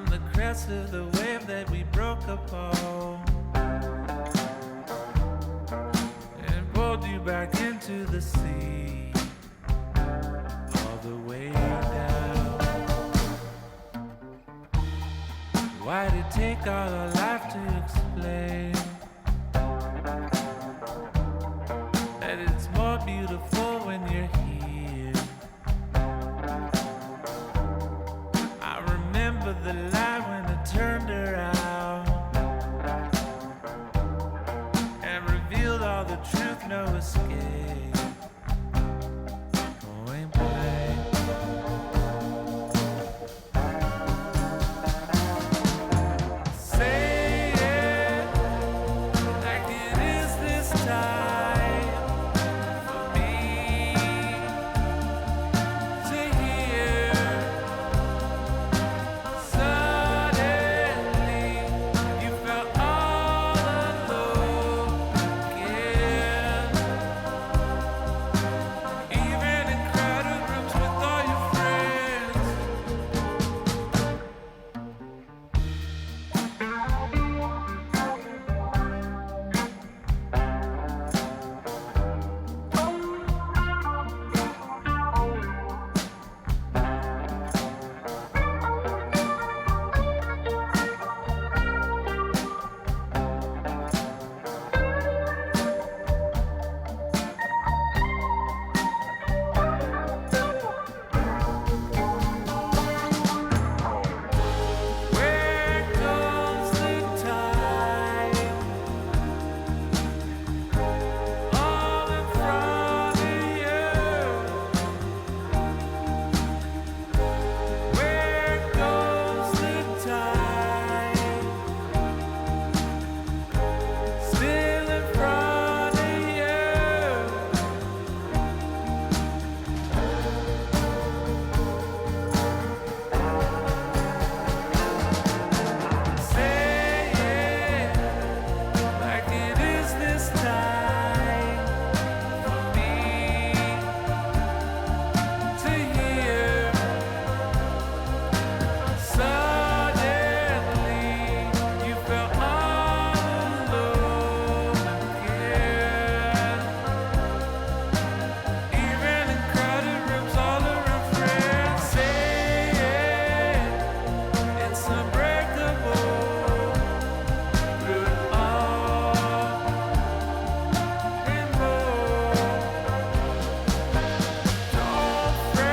on the crest of the wave that we broke upon, and pulled you back into the sea, all the way down. Why'd it take all our life to explain that it's more beautiful when you're here? I remember the light when it turned around and revealed all the truth, no escape.